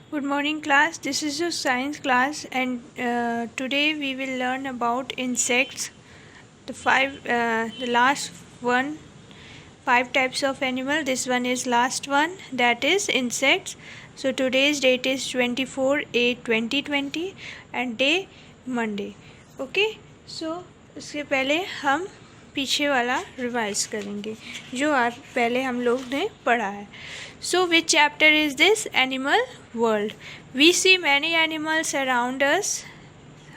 Good morning class, this is your science class and today we will learn about insects. The last one, five types of animal. This one is last one, that is insects. So today's date is 24/8/2020 and day Monday. Okay, so इसके पहले हम पीछे वाला revise करेंगे जो आज पहले हम लोग ने पढ़ा है. So which chapter is this? Animal world. We see many animals around us.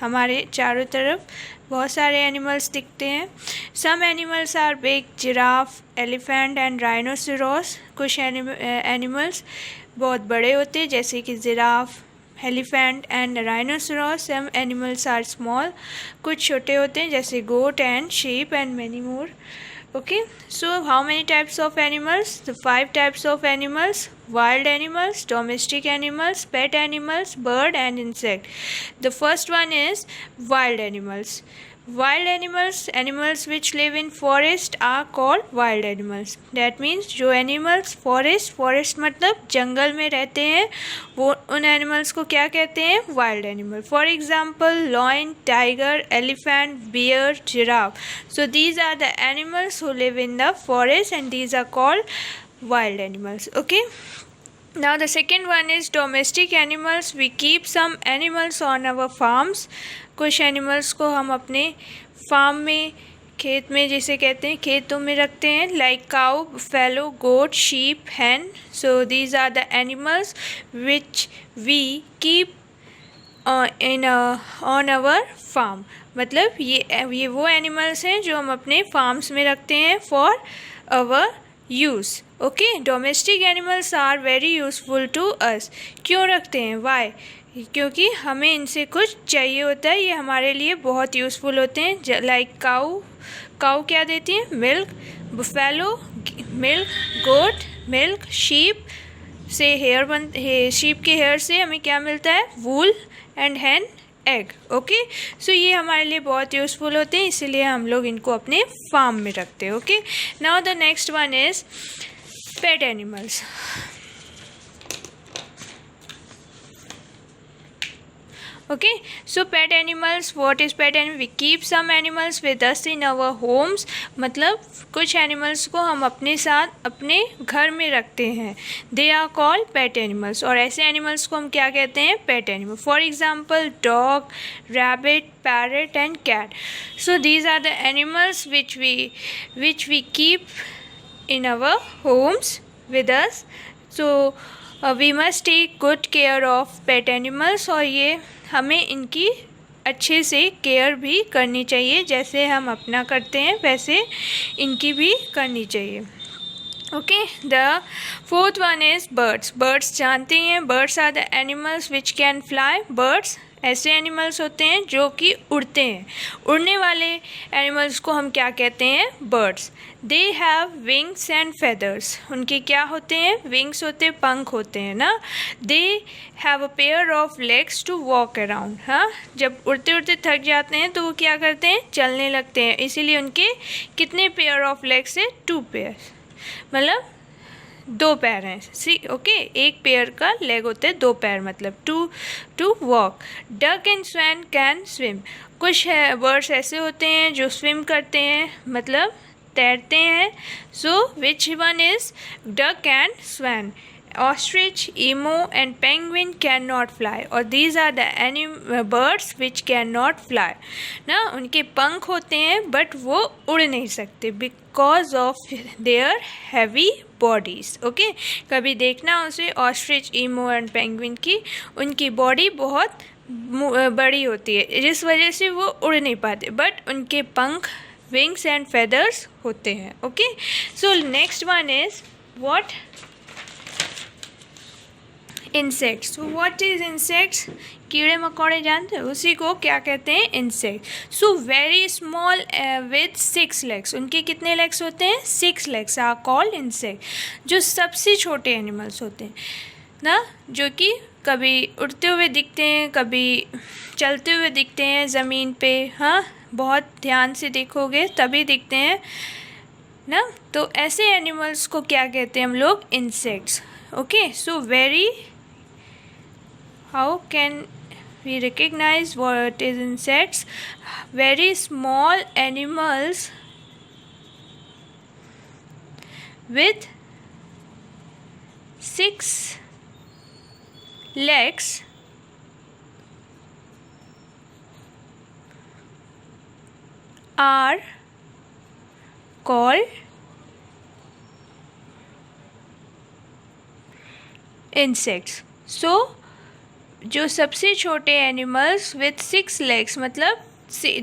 हमारे चारों तरफ बहुत सारे एनिमल्स दिखते हैं. Some animals are big, giraffe, elephant and rhinoceros. कुछ एनिमल्स बहुत बड़े होते हैं जैसे कि giraffe, elephant and rhinoceros. Some animals are small. कुछ छोटे होते हैं जैसे goat and sheep and many more. Okay, so how many types of animals? The 5 types of animals: wild animals, domestic animals, pet animals, bird and insect. The first one is wild animals. Wild animals, animals which live in forest are called wild animals. That means जो animals forest मतलब जंगल में रहते हैं वो उन animals को क्या कहते हैं? Wild animal. For example, lion, tiger, elephant, bear, giraffe. So these are the animals who live in the forest and these are called wild animals. Okay. Now the second one is domestic animals. We keep some animals on our farms. कुछ animals को हम अपने farm में, खेत में जिसे कहते हैं खेतों में रखते हैं, like cow, fellow, goat, sheep, hen. So these are the animals which we keep on our farm. मतलब ये वो एनिमल्स हैं जो हम अपने फार्म्स में रखते हैं for our use. Okay, domestic animals are very useful to us. क्यों रखते हैं? वाई? क्योंकि हमें इनसे कुछ चाहिए होता है. ये हमारे लिए बहुत यूज़फुल होते हैं. लाइक काउ क्या देती है? Milk. Buffalo milk. Goat milk. Sheep से शीप के हेयर से हमें क्या मिलता है? Wool. And hen egg. Okay, so ये हमारे लिए बहुत यूज़फुल होते हैं, इसीलिए हम लोग इनको अपने फार्म में रखते हैं. Okay, now the next one is pet animals. Okay, so pet animals, what is pet animal? We keep some animals with us in our homes. मतलब कुछ animals को हम अपने साथ अपने घर में रखते हैं. They are called pet animals. और ऐसे animals को हम क्या कहते हैं? Pet animal. For example, dog, rabbit, parrot and cat. So these are the animals which we keep in our homes with us. So we must take good care of pet animals. और ये हमें इनकी अच्छे से care भी करनी चाहिए. जैसे हम अपना करते हैं वैसे इनकी भी करनी चाहिए. Okay, the fourth one is birds. Birds जानते हैं, birds are the animals which can fly. Birds ऐसे एनिमल्स होते हैं जो कि उड़ते हैं. उड़ने वाले एनिमल्स को हम क्या कहते हैं? Birds. They have wings and feathers. उनके क्या होते हैं? विंग्स होते हैं, पंख होते हैं ना. They have a pair of legs to walk around. हाँ, जब उड़ते उड़ते थक जाते हैं तो वो क्या करते हैं? चलने लगते हैं. इसीलिए उनके कितने पेयर ऑफ लेग्स है? 2 पेयर. मतलब 2 पैर हैं. सी ओके, एक पेयर का लेग होते हैं 2 पैर, मतलब to walk. Duck and swan can swim. कुछ बर्ड्स ऐसे होते हैं जो स्विम करते हैं, मतलब तैरते हैं. So which one is duck and swan. Ostrich, emu and penguin cannot fly. और these are the birds which cannot fly. ना उनके पंख होते हैं बट वो उड़ नहीं सकते because of their heavy bodies. Okay, कभी देखना उसे ostrich, emu and penguin की, उनकी बॉडी बहुत बड़ी होती है जिस वजह से वो उड़ नहीं पाते, बट उनके पंख, विंग्स एंड फेदर्स होते हैं. Okay, so next one is what? Insects. So what is insects? कीड़े मकोड़े जानते हैं, उसी को क्या कहते हैं? Insect. So very small with 6 legs. उनके कितने लेग्स होते हैं? 6 legs आर कॉल्ड इंसेक्ट. जो सबसे छोटे एनिमल्स होते हैं ना, जो कि कभी उड़ते हुए दिखते हैं, कभी चलते हुए दिखते हैं ज़मीन पे. हाँ, बहुत ध्यान से देखोगे तभी दिखते हैं ना. तो ऐसे एनिमल्स को क्या कहते हैं हम लोग? Insects. Okay, so very How can we recognize what is insects? Very small animals with 6 legs are called insects. So जो सबसे छोटे एनिमल्स विथ 6 लेग्स, मतलब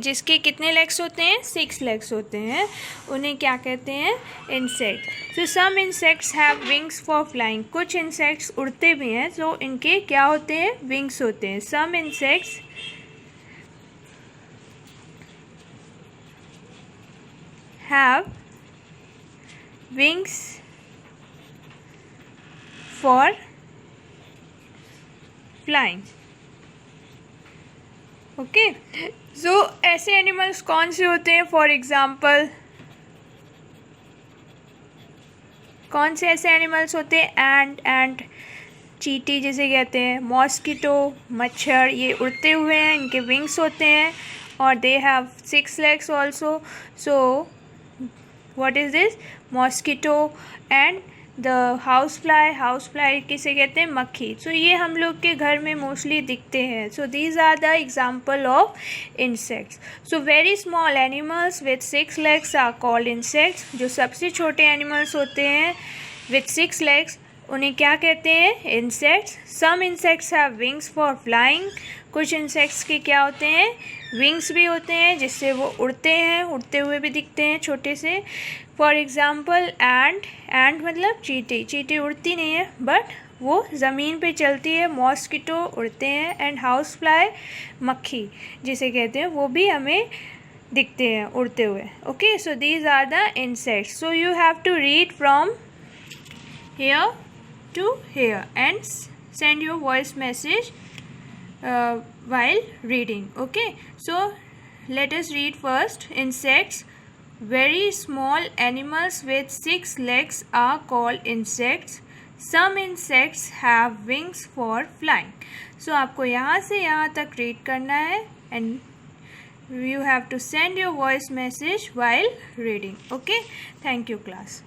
जिसके कितने लेग्स होते हैं, 6 लेग्स होते हैं, उन्हें क्या कहते हैं, insect. So some insects have wings for flying. कुछ इंसेक्ट्स उड़ते भी हैं, तो इनके क्या होते हैं, विंग्स होते हैं. Some insects have wings for flying. Okay, so ऐसे एनिमल्स कौन से होते हैं? फॉर एग्जाम्पल, कौन से ऐसे एनिमल्स होते हैं? एंट, चींटी जिसे कहते हैं, मॉस्किटो, मच्छर, ये उड़ते हुए हैं, इनके विंग्स होते हैं, और they have 6 legs also. So what is this? Mosquito. And the house fly किसे कहते हैं? मक्खी. सो ये हम लोग के घर में मोस्टली दिखते हैं. So these are the example of insects. So very small animals with 6 legs are called insects. जो सबसे छोटे एनिमल्स होते हैं विथ 6 legs, उन्हें क्या कहते हैं? Insects. Some insects have wings for flying. कुछ इंसेक्ट्स के क्या होते हैं? विंग्स भी होते हैं, जिससे वो उड़ते हैं, उड़ते हुए भी दिखते हैं छोटे से. फॉर एग्ज़ाम्पल, एंट मतलब चींटी उड़ती नहीं है, बट वो ज़मीन पे चलती है. मॉस्किटो उड़ते हैं. एंड हाउस फ्लाई, मक्खी जिसे कहते हैं, वो भी हमें दिखते हैं उड़ते हुए. Okay, so these are the insects. So you have to read from here to here and send your voice message while reading. Okay, so let us read first. Insects. Very small animals with 6 legs are called insects. Some insects have wings for flying. So आपको यहाँ से यहाँ तक read करना है and you have to send your voice message while reading. Okay, thank you class.